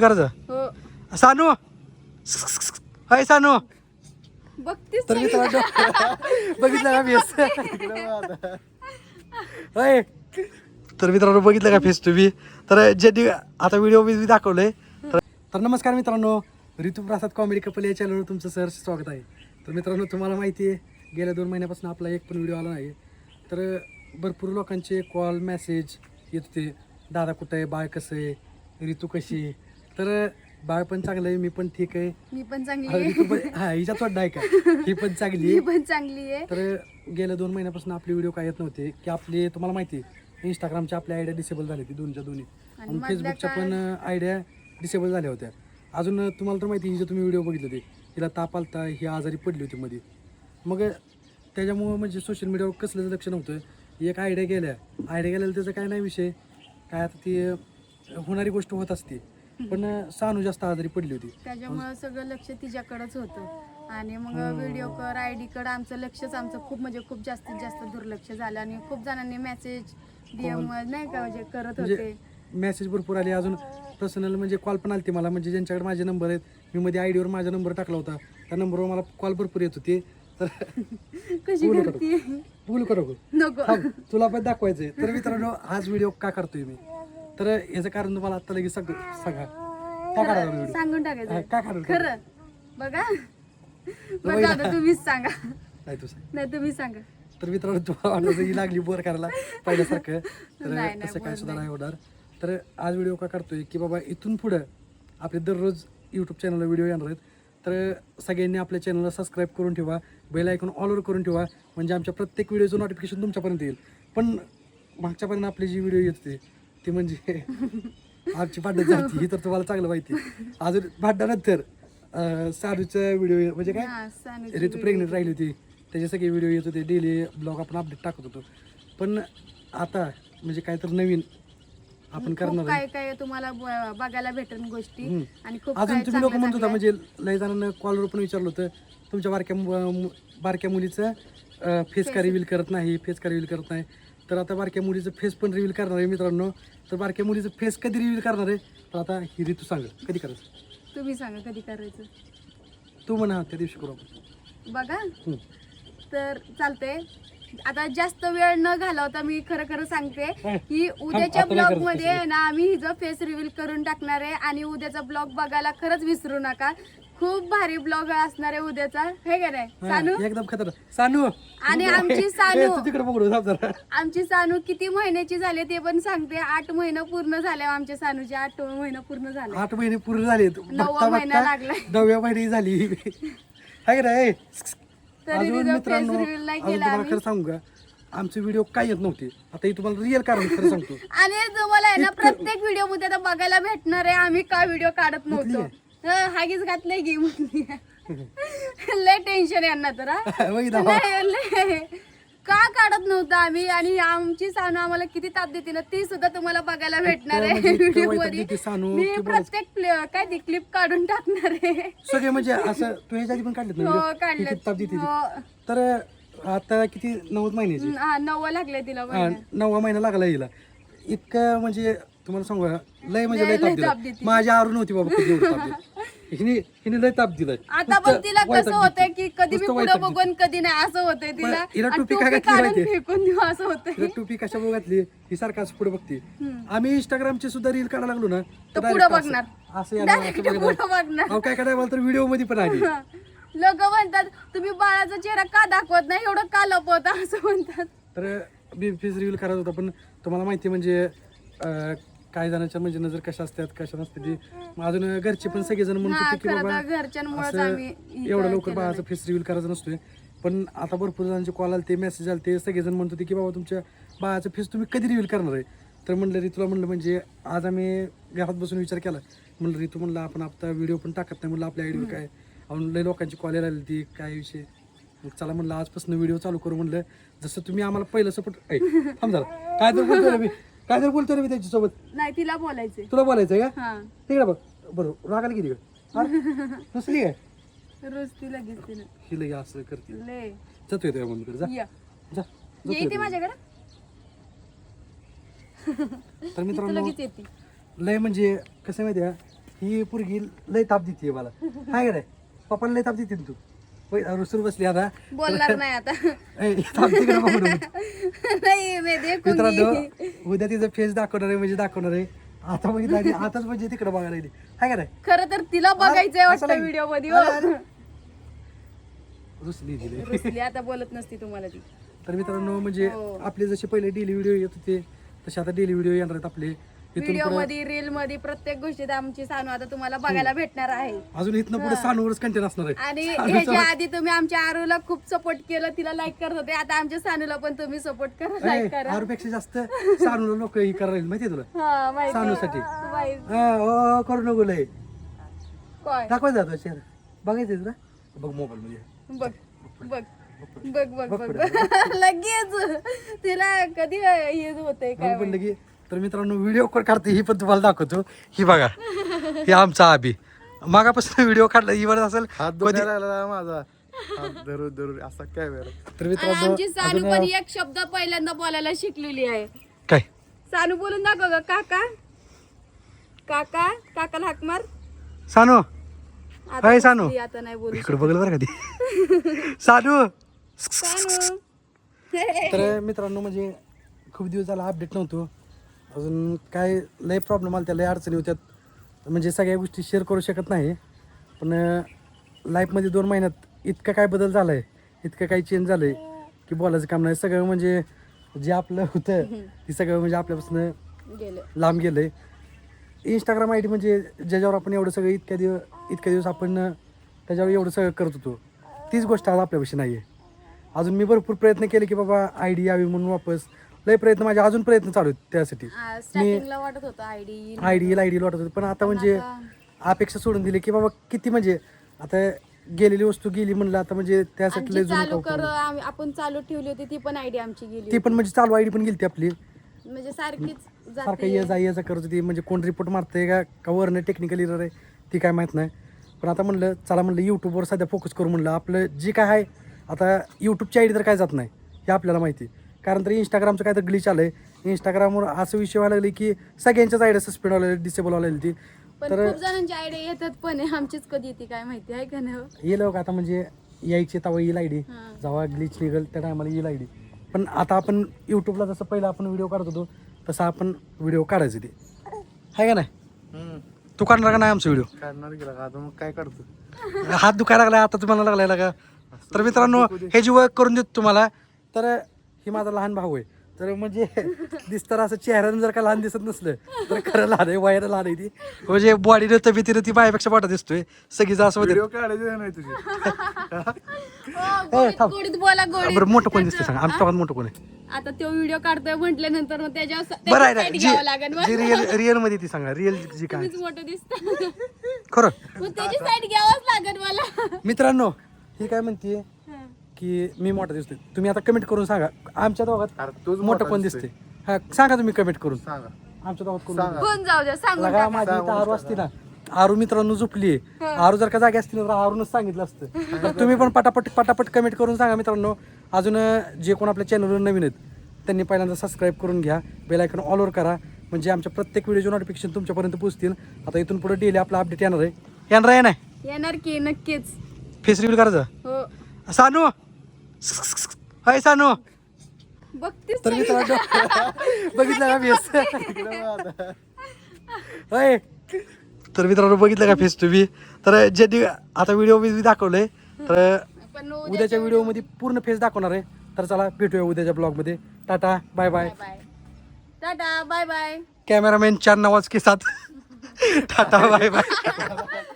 करायचं हो सानू हाय सानू बघतीस तर मित्रांनो बघितलं का फेस होय तर मित्रांनो बघितलं का फेस तुम्ही तर ज्यांनी आता व्हिडिओ मी दाखवलंय तर नमस्कार मित्रांनो ऋतू प्रसाद कॉमेडी कपल या चॅनलवर तुमचं सहर्ष स्वागत आहे. तर मित्रांनो तुम्हाला माहिती आहे गेल्या 2 महिन्यापासून आपला एक पण व्हिडिओ आला नाही. तर भरपूर लोकांचे कॉल मेसेज येत होते, दादा कुठं आहे, बाळ कसं आहे, ऋतू कशी आहे. तर बाळ पण चांगलं आहे, मी पण ठीक आहे, मी पण चांगली हा, आहे. ऋतू पण हा हिच्यात वाटत आहे का ही पण चांगली मी आहे. पण चांगली आहे. तर गेल्या 2 महिन्यापासून आपले व्हिडिओ काय येत नव्हते की आपले तुम्हाला माहिती आहे इंस्टाग्रामच्या आपल्या आयडिया डिसेबल झाली होती दोन्ही आणि मधल्या फेसबुकच्या पण आयडिया डिसेबल झाल्या होत्या. अजून तुम्हाला तर माहिती हिचे तुम्ही व्हिडिओ बघितले होते, हिला ताप आलता, ही आजारी पडली होती मध्ये. मग त्याच्यामुळं म्हणजे सोशल मीडियावर कसलं लक्ष नव्हतं. एक आयडिया गेल्याला त्याचं काय नाही विषय काय, आता ती होणारी गोष्ट होत असते. पण सानू जास्त आजारी पडली होती त्याच्यामुळे सगळं लक्ष तिच्याकडेच होतं आणि मग व्हिडिओ कर आयडी कडे आमचं खूप जास्तीत जास्त दुर्लक्ष झालं आणि खूप जणांनी मेसेज डीएम नाही का म्हणजे करत होते. मेसेज भरपूर आले, अजून पर्सनल म्हणजे कॉल पण आलते मला, म्हणजे ज्यांच्याकडे माझे नंबर आहेत, मी मध्ये आयडीवर माझा नंबर टाकला होता, त्या नंबरवर मला कॉल भरपूर येत होते. तर कशी करते बोलू करू नको तुला पण दाखवायचंय. तर मित्रांनो हाच व्हिडिओ का करतोय मी, तर याचं कारण तुम्हाला आता लगेच सांगा काय करायला व्हिडिओ सांगून टाकायचं काय करायला खरं बघा. बरं दादा तुम्हीच सांगा. नाही तू सांग. नाही तुम्ही सांगा. तर मित्रांनो तुम्हाला ही लागली बोर करायला पहिल्यासारखं, तर नाही, तसं काय बोर सुद्धा नाही होणार. तर आज व्हिडिओ का करतोय की बाबा इथून पुढं आपले दररोज यूट्यूब चॅनलला व्हिडिओ येणार आहेत. तर सगळ्यांनी आपल्या चॅनलला सबस्क्राईब करून ठेवा, बेल आयकॉन ऑलवर करून ठेवा, म्हणजे आमच्या प्रत्येक व्हिडिओचं नोटिफिकेशन तुमच्यापर्यंत येईल. पण मागच्यापर्यंत आपली जी व्हिडिओ येत होती ती म्हणजे आमची भांडण झाली ही तर तुम्हाला चांगलं माहिती. अजून भांडणानंतर सारूचा व्हिडिओ म्हणजे काय ऋतू प्रेग्नेंट राहिली होती त्याचे सगळे व्हिडिओ येत होते, डेली ब्लॉग आपण अपडेट टाकत होतो. पण आता म्हणजे काय तर नवीन आपण करणार आहे. काय तुम्हाला बघायला भेटेल गोष्टी आणि खूप अजून तुम्ही लोक म्हणत होता म्हणजे लय जणांना कॉलवर पण विचारलं होतं तुमच्या बारक्या मुलीचं फेस का रिव्हील करत नाही, फेस का रिव्हील करत नाही. तर आता बारक्या मुलीचं फेस पण रिव्हील करणार आहे मित्रांनो. तर बारक्या मुलीचं फेस कधी रिव्हील करणार आहे, तर आता ही ऋतू सांग कधी करायचं. तुम्ही सांगा कधी करायचं. तू म्हणा त्या दिवशी करू आपण. बघा तर चालतंय. आता जास्त वेळ न घालवता मी खरं सांगते की उद्याच्या ब्लॉग मध्ये ना आम्ही हिचं फेस रिव्हील करून टाकणार आहे आणि उद्याचा ब्लॉग बघायला खरंच विसरू नका. खूप भारी ब्लॉग असणार आहे उद्याचा, हे का नाही सानू? एकदम खतरनाक सानू. आणि आमची सानू किती महिन्याची झाली ते पण सांगते. 8 महिने पूर्ण झाले आमच्या सानूचे. 8 महिने पूर्ण झाले. 8 महिने पूर्ण झाले, 9वा महिना लागलाय. 9व्या महिने झाली आहे का नाही. तरी अजून तिचा मित्रांनो फेस रिव्हील नाही अजून केला तुम्हाला आम्ही. खरं सांगू का, आमचे व्हिडिओ काय येत नव्हते, आता हे तुम्हाला रिअल कारण खरं सांगतो. आणि तुम्हाला आहे ना प्रत्येक व्हिडिओ मध्ये आता बघायला भेटणार आहे आम्ही का व्हिडिओ काढत नव्हतो. हागीच घातलंय की म्हटली. लय टेन्शन यांना तर लय. का काढत नव्हतं आम्ही आणि आमची सानू आम्हाला किती ताप देते ना ती सुद्धा तुम्हाला बघायला भेटणार आहे व्हिडिओ मध्ये. मी प्रत्येक काय ती क्लिप काढून टाकणार आहे सगळे म्हणजे असं तू ह्याच्या आधी पण काढलेत ना व्हिडिओ, काढले. किती ताप देते ती. तर आता किती 9 महिन्याची, 9वा लागलाय तिला. 9वा महिना लागला हिला. इतकं म्हणजे तुम्हाला सांगू का, लय म्हणजे लय ताप दिला. माझ्या आरू नव्हती बाबा कधी एवढं ताप देत. हिने लय ताप दिलाय. आता पण तिला कसं होतंय की कधी मी पुढे बघून कधी नाही असं होतंय तिला. हिला टोपी टोपी काय घातली काढून माहितीये? फेकून देऊ असं होतंय. हिला टोपी कशा घातली ही सारखाच पुढे बघते. आम्ही इंस्टाग्रामचे सुद्धा रील काढायला लागलो ना तर direct पुढं असं- बघणार. असं यायला Direct पुढं बघणार. अहो काय करायला तर व्हिडिओ मध्ये पण आली. लोक म्हणतात तुम्ही बाळाचा चेहरा का दाखवत नाही, एवढं का लपवता असं म्हणतात. तर मी फेस रिव्हील करत होता, पण तुम्हाला माहिती म्हणजे काही जणांच्या म्हणजे नजर कशा असतात कशा नसतात ती. अजून घरचे पण सगळेजण म्हणत होते की बाबा घरच्यांमुळेच असं आम्ही एवढं लवकर बाळाचं फेस रिव्हील करायचं नसतोय. पण आता भरपूर जणांचे कॉल आले, मेसेज आले, ते सगळेजण म्हणत होते की बाबा तुमच्या बाळाचं फेस तुम्ही कधी रिव्हील करणार आहे. तर म्हणलं रे तुला म्हणलं म्हणजे आज आम्ही घरात बसून विचार केला, म्हणलं रे तू म्हणलं आपण आता व्हिडिओ पण टाकत नाही, म्हणलं आपल्या आयडीवर काय लय लोकांची कॉल यायला आली ती काय विषय. मग चला म्हणलं आजपासून व्हिडिओ चालू करू. म्हणलं जसं तुम्ही आम्हाला पहिलं सपोर्ट थांब झालं काय तर बोलतो रे मी, काय तर बोलतो रे मी त्याच्यासोबत. नाही तिला बोलायचंय. तुला बोलायचंय का हा तिकडे बघ बरोबर रागाला किती नसली काय रोज ती लगेच तिला ही लगे असं करते. लय जातो येतो मम्मीकडे जा या जा येते माझ्याकडे. तर मित्रांनो लगेच येते. लय म्हणजे कसं माहिती आहे ही पोरगी लय ताप देते मला काय काय पप्पाला लय ताप देते ना तू रुसून बसली आता बोलणार नाही आता ए, ताप तिकडे बघू नको. नाही मी देखूंगी. मित्रांनो उद्या तिचं फेस दाखवणार आहे म्हणजे दाखवणार आहे आता बघितलं आणि आताच म्हणजे तिकडे बघायला लागली काय काय खरं तर तिला बघायचंय असं वाटतं नाही. व्हिडिओ मध्ये रुसली तिने रुसली आता बोलत नसती तुम्हाला ती तर मित्रांनो म्हणजे हो. आपले जसे पहिले डेली व्हिडिओ येत होते तसे आता डेली व्हिडिओ येणार आहेत आपले इथून व्हिडिओ पुढे मध्ये रील मध्ये प्रत्येक गोष्टीत आमची सानू आता तुम्हाला बघायला भेटणार आहे अजून इथनं पुढे सानूवरच कंटेन असणार आहे आणि ह्याच्या आधी तुम्ही आमच्या आरूला खूप सपोर्ट केलं तिला लाईक करत होते आता आमच्या सानूला पण तुम्ही सपोर्ट करा लाईक करा आरूपेक्षा जास्त सानूला लोक ही करायला माहितीये तुला हा माहिती सानूसाठी माहिती. हा करू नको लय काय दाखवायचं जातो शेअर बघायचं तुला बघ मोबाईल मध्ये बघ बघ बघ बघ बघ बघ लगेच तिला कधी हे होतंय काय म्हणलं की तर मित्रांनो व्हिडिओ काढते ही पण तुम्हाला दाखवतो ही बघा ही आमचा आबी मागापासून व्हिडिओ काढला ही बरं असेल हात दुखायला लागला माझा हात धरून धरून असा काय वेळ तर आणि मित्रांनो आमची सानू पण एक शब्द पहिल्यांदा बोलायला शिकलेली आहे काय सानू बोलून दाखव ग काका काका काकाला हाक मार सानू आता हाय सानू. बसली, आता नाही बोलू इकडे बघलं बरं का ती सानू सानू तर मित्रांनो म्हणजे खूप दिवस झाला अपडेट नव्हतो अजून काय लय प्रॉब्लेम आला त्या लय अडचणी होत्यात म्हणजे सगळ्या गोष्टी शेअर करू शकत नाही पण लाईफमध्ये 2 महिन्यात इतकं काय बदल झाला आहे इतकं काही चेंज झालं आहे की बोलायचं काम नाही सगळं म्हणजे जे आपलं होतं ते सगळं म्हणजे आपल्यापासून गेलं लांब गेलं आहे इंस्टाग्राम ID म्हणजे ज्याच्यावर आपण एवढं सगळं इतक्या दिवस आपण त्याच्यावर एवढं सगळं करत होतो तीच गोष्ट आज आपल्यापाशी नाही आहे अजून मी भरपूर प्रयत्न केले की बाबा ID यावी म्हणून वापस लय प्रयत्न माझे अजून प्रयत्न चालू आहेत त्यासाठी स्टार्टिंगला वाटत होतं आयडी आयडी वाटत होती पण आता म्हणजे अपेक्षा सोडून दिली की बाबा किती म्हणजे आता गेलेली वस्तू गेली म्हणलं आता म्हणजे त्यासाठी लय चालू जुनं कर आपण चालू ठेवली होती ती पण आयडी आमची गेली ती पण म्हणजे चालू ID पण गेली ती आपली म्हणजे सारखीच सारखं जाते ये जा करत होती म्हणजे कोण रिपोर्ट मारतंय का वरनं टेक्निकल इरर आहे ती काय माहीत नाही पण आता म्हणलं चला म्हणलं यूट्यूबवर सध्या फोकस करू म्हणलं आपलं जे काय आहे आता यूट्यूबची ID तर काय जात नाही हे आपल्याला माहिती कारण तर इंस्टाग्रामचं काय तर ग्लिच आलं आहे इंस्टाग्रामवर असं विषय व्हायला लागले की सगळ्यांच्याच आयडिया सस्पेंड व्हायला डिसेबल व्हायला ती पण खूप जणांची आयडिया येतात पण आमचीच कधी येते काय माहिती आहे का नाही येईल का आता म्हणजे यायची तेव्हा येईल ID जेव्हा ग्लिच निघेल त्या टायमाला येईल ID पण आता आपण यूट्यूबला जसं पहिलं आपण व्हिडिओ काढत होतो तसं आपण व्हिडिओ काढायचे ते आहे का नाही तू काढणार का नाही आमचा व्हिडिओ काढणार गेला का आता मग काय करतो हात दुखायला लागला आता तुम्हाला लागलाय का तर मित्रांनो हे जी वर्क करून देतो तुम्हाला तर ही माझा लहान भाऊ आहे तर म्हणजे दिसतं असं चेहऱ्यानं जर का लहान दिसत नसलं तर खरं लहान आहे वयानं लहान आहे ती म्हणजे बॉडीनं तब्येतीनं ती बायापेक्षा मोठा दिसतोय सगळीच असं होतं व्हिडिओ काढायचे नाही तुझे थांब. गोडीत बोला गोडीत बरं मोठं कोण दिसते सांग आमच्या गावात मोठं कोण आहे आता तो व्हिडिओ काढतोय म्हटल्यानंतर मग बरं आहे त्याच्यावर ना घ्यावं लागेल जी रिअल मध्ये ती सांगा रिअल जी काय तुम्हीच मोठं दिसत खरं मग त्याची साईड घ्यावंच लागेल मला मित्रांनो ही काय म्हणते की मी मोठा दिसतोय तुम्ही आता कमेंट करून सांगा आमच्या अरे दोघात तूच मोठं मोठा कोण दिसतोय. दिसते हा सांगा तुम्ही कमेंट करून सांगा आमच्या दोघात कोण सांगा. कोण जाऊ द्या सांगून लगा टाका. माझी इथं आरू असती ना आरू मित्रांनो झोपली आरू जर का जागी असती ना तर आरूनच सांगितलं असतं तर तुम्ही पण पटापट कमेंट करून सांगा मित्रांनो अजून जे कोण आपल्या चॅनलवर नवीन आहेत त्यांनी पहिल्यांदा सबस्क्राईब करून घ्या बेल आयकॉन ऑलवर करा म्हणजे आमच्या प्रत्येक व्हिडिओचे नोटिफिकेशन तुमच्यापर्यंत पोहोचतील आता इथून पुढे डेली आपला अपडेट येणार आहे नाही येणार की नक्कीच फेस रिव्हील करायचं हो सानू हाय सानू बघतीस तर मित्रांनो बघितलं का फेस होय तर मित्रांनो बघितलं का फेस तुम्ही तर ज्यांनी आता व्हिडिओ मी दाखवलंय तर पण उद्याच्या व्हिडिओमध्ये पूर्ण फेस दाखवणार आहे तर चला भेटूया उद्याच्या ब्लॉगमध्ये tata bye bye bye tata bye bye cameraman चार नवाज के साथ टाटा बाय बाय